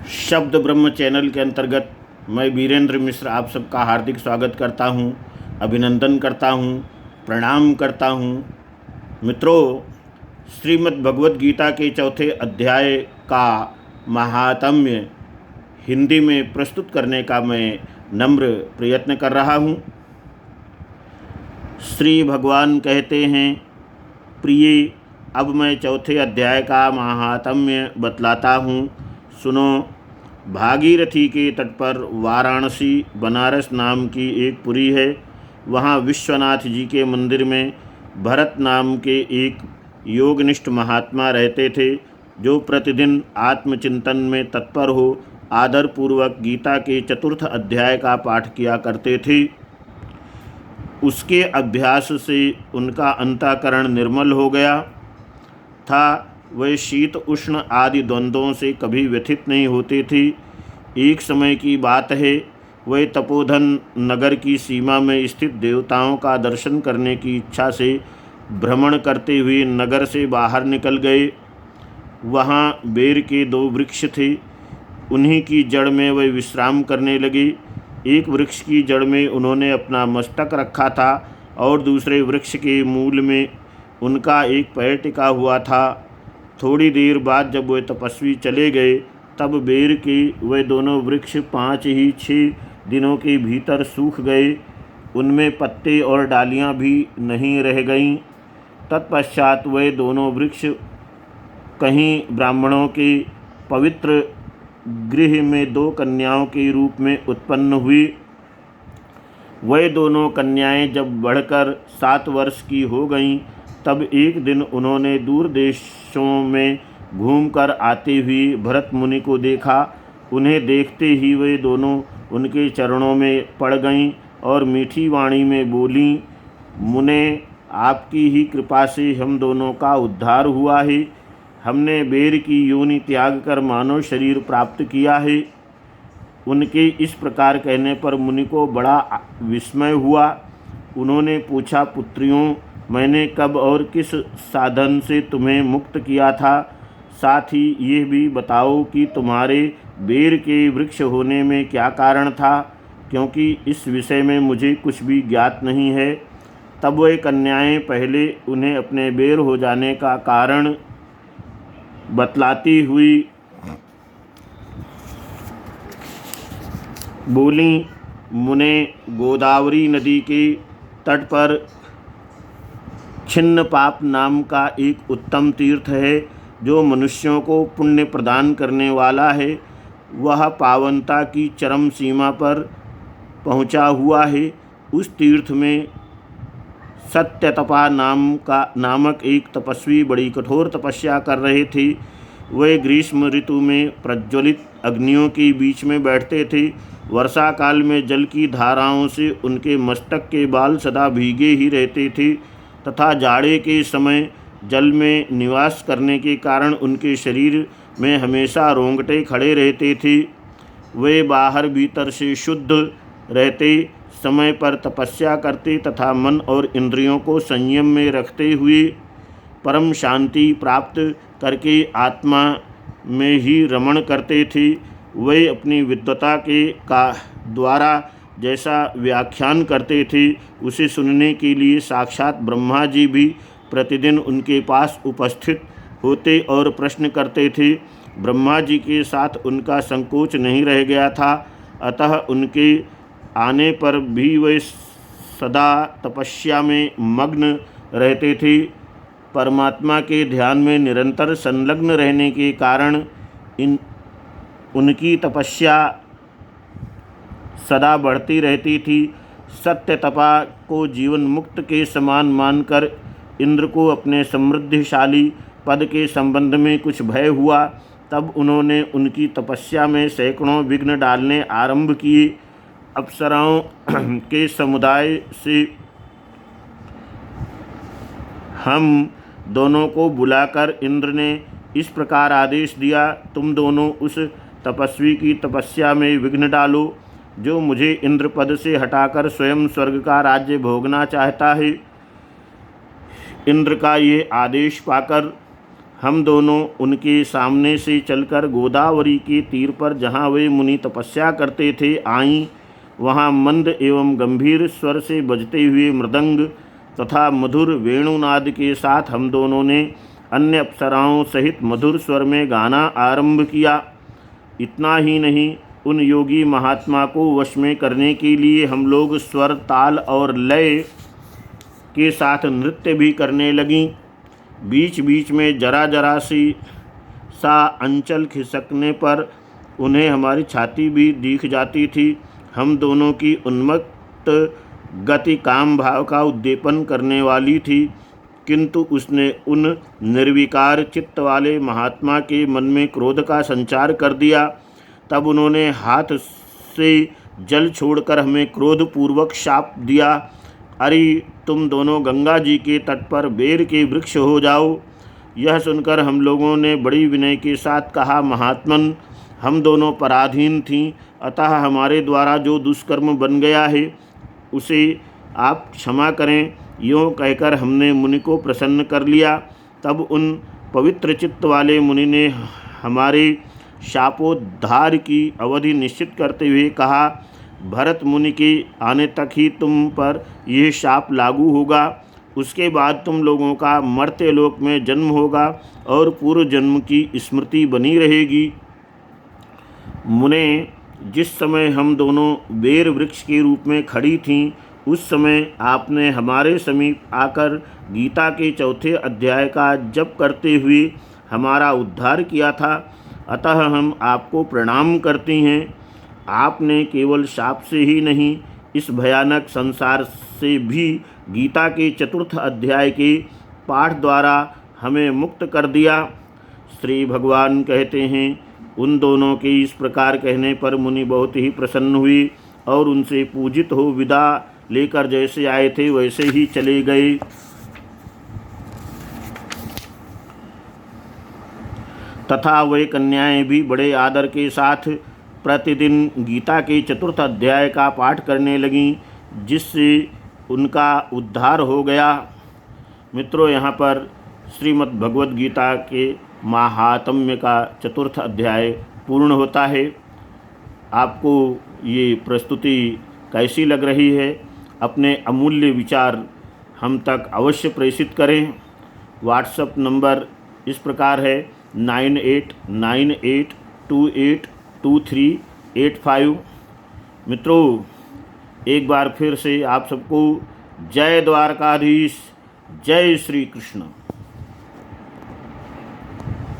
शब्द ब्रह्म चैनल के अंतर्गत मैं वीरेंद्र मिश्र आप सबका हार्दिक स्वागत करता हूं, अभिनंदन करता हूं, प्रणाम करता हूं। मित्रों, श्रीमद् भगवत गीता के चौथे अध्याय का महात्म्य हिंदी में प्रस्तुत करने का मैं नम्र प्रयत्न कर रहा हूं। श्री भगवान कहते हैं, प्रिय, अब मैं चौथे अध्याय का महात्म्य बतलाता हूं, सुनो। भागीरथी के तट पर वाराणसी बनारस नाम की एक पुरी है। वहाँ विश्वनाथ जी के मंदिर में भरत नाम के एक योगनिष्ठ महात्मा रहते थे, जो प्रतिदिन आत्मचिंतन में तत्पर हो आदरपूर्वक गीता के चतुर्थ अध्याय का पाठ किया करते थे। उसके अभ्यास से उनका अंतःकरण निर्मल हो गया था। वे शीत उष्ण आदि द्वंद्वों से कभी व्यथित नहीं होते थे। एक समय की बात है, वे तपोधन नगर की सीमा में स्थित देवताओं का दर्शन करने की इच्छा से भ्रमण करते हुए नगर से बाहर निकल गए। वहाँ बेर के 2 वृक्ष थे। उन्हीं की जड़ में वे विश्राम करने लगे। एक वृक्ष की जड़ में उन्होंने अपना मस्तक रखा था और दूसरे वृक्ष के मूल में उनका एक पैर टिका हुआ था। थोड़ी देर बाद जब वे तपस्वी चले गए, तब बेर के वे दोनों वृक्ष 5 ही 6 दिनों के भीतर सूख गए। उनमें पत्ते और डालियां भी नहीं रह गईं। तत्पश्चात वे दोनों वृक्ष कहीं ब्राह्मणों के पवित्र गृह में 2 कन्याओं के रूप में उत्पन्न हुई। वे दोनों कन्याएं जब बढ़कर 7 वर्ष की हो गईं, तब एक दिन उन्होंने दूर देशों में घूमकर आते हुए भरत मुनि को देखा। उन्हें देखते ही वे दोनों उनके चरणों में पड़ गईं और मीठी वाणी में बोलीं, मुने, आपकी ही कृपा से हम दोनों का उद्धार हुआ है। हमने बेर की योनि त्याग कर मानव शरीर प्राप्त किया है। उनके इस प्रकार कहने पर मुनि को बड़ा विस्मय हुआ। उन्होंने पूछा, पुत्रियों, मैंने कब और किस साधन से तुम्हें मुक्त किया था? साथ ही ये भी बताओ कि तुम्हारे बेर के वृक्ष होने में क्या कारण था, क्योंकि इस विषय में मुझे कुछ भी ज्ञात नहीं है। तब वह कन्याएं पहले उन्हें अपने बेर हो जाने का कारण बतलाती हुई बोलीं, मुने, गोदावरी नदी के तट पर छिन्न पाप नाम का एक उत्तम तीर्थ है, जो मनुष्यों को पुण्य प्रदान करने वाला है। वह पावनता की चरम सीमा पर पहुंचा हुआ है। उस तीर्थ में सत्यतपा नामक एक तपस्वी बड़ी कठोर तपस्या कर रहे थे। वे ग्रीष्म ऋतु में प्रज्वलित अग्नियों के बीच में बैठते थे। वर्षा काल में जल की धाराओं से उनके मस्तक के बाल सदा भीगे ही रहते थे, तथा जाड़े के समय जल में निवास करने के कारण उनके शरीर में हमेशा रोंगटे खड़े रहते थे। वे बाहर भीतर से शुद्ध रहते, समय पर तपस्या करते तथा मन और इंद्रियों को संयम में रखते हुए परम शांति प्राप्त करके आत्मा में ही रमण करते थे। वे अपनी विद्वता के द्वारा जैसा व्याख्यान करते थे, उसे सुनने के लिए साक्षात ब्रह्मा जी भी प्रतिदिन उनके पास उपस्थित होते और प्रश्न करते थे। ब्रह्मा जी के साथ उनका संकोच नहीं रह गया था, अतः उनके आने पर भी वे सदा तपस्या में मग्न रहते थे। परमात्मा के ध्यान में निरंतर संलग्न रहने के कारण उनकी तपस्या सदा बढ़ती रहती थी। सत्य तपा को जीवन मुक्त के समान मानकर इंद्र को अपने समृद्धिशाली पद के संबंध में कुछ भय हुआ। तब उन्होंने उनकी तपस्या में सैकड़ों विघ्न डालने आरंभ किए। अप्सराओं के समुदाय से हम दोनों को बुलाकर इंद्र ने इस प्रकार आदेश दिया, तुम दोनों उस तपस्वी की तपस्या में विघ्न डालो, जो मुझे इंद्र पद से हटाकर स्वयं स्वर्ग का राज्य भोगना चाहता है। इंद्र का ये आदेश पाकर हम दोनों उनके सामने से चलकर गोदावरी के तीर पर जहाँ वे मुनि तपस्या करते थे आईं। वहाँ मंद एवं गंभीर स्वर से बजते हुए मृदंग तथा मधुर वेणुनाद के साथ हम दोनों ने अन्य अप्सराओं सहित मधुर स्वर में गाना आरंभ किया। इतना ही नहीं, उन योगी महात्मा को वश में करने के लिए हम लोग स्वर, ताल और लय के साथ नृत्य भी करने लगीं। बीच बीच में जरा जरा सा अंचल खिसकने पर उन्हें हमारी छाती भी दिख जाती थी। हम दोनों की उन्मत्त गति काम भाव का उद्दीपन करने वाली थी, किंतु उसने उन निर्विकार चित्त वाले महात्मा के मन में क्रोध का संचार कर दिया। तब उन्होंने हाथ से जल छोड़कर हमें क्रोधपूर्वक शाप दिया, अरे तुम दोनों गंगा जी के तट पर बेर के वृक्ष हो जाओ। यह सुनकर हम लोगों ने बड़ी विनय के साथ कहा, महात्मन, हम दोनों पराधीन थीं, अतः हमारे द्वारा जो दुष्कर्म बन गया है उसे आप क्षमा करें। यूँ कहकर हमने मुनि को प्रसन्न कर लिया। तब उन पवित्र चित्त वाले मुनि ने हमारे शापोद्धार की अवधि निश्चित करते हुए कहा, भरत मुनि के आने तक ही तुम पर यह शाप लागू होगा। उसके बाद तुम लोगों का मर्त्य लोक में जन्म होगा और पूर्व जन्म की स्मृति बनी रहेगी। मुने, जिस समय हम दोनों बेर वृक्ष के रूप में खड़ी थीं, उस समय आपने हमारे समीप आकर गीता के चौथे अध्याय का जप करते हुए हमारा उद्धार किया था, अतः हम आपको प्रणाम करते हैं। आपने केवल शाप से ही नहीं, इस भयानक संसार से भी गीता के चतुर्थ अध्याय के पाठ द्वारा हमें मुक्त कर दिया। श्री भगवान कहते हैं, उन दोनों के इस प्रकार कहने पर मुनि बहुत ही प्रसन्न हुए और उनसे पूजित हो विदा लेकर जैसे आए थे वैसे ही चले गए। तथा वे कन्याएं भी बड़े आदर के साथ प्रतिदिन गीता के चतुर्थ अध्याय का पाठ करने लगीं, जिससे उनका उद्धार हो गया। मित्रों, यहाँ पर श्रीमद् भगवद गीता के महात्म्य का चतुर्थ अध्याय पूर्ण होता है। आपको ये प्रस्तुति कैसी लग रही है? अपने अमूल्य विचार हम तक अवश्य प्रेषित करें। व्हाट्सएप नंबर इस प्रकार है 9898282385। मित्रों, एक बार फिर से आप सबको जय द्वारकाधीश, जय श्री कृष्ण।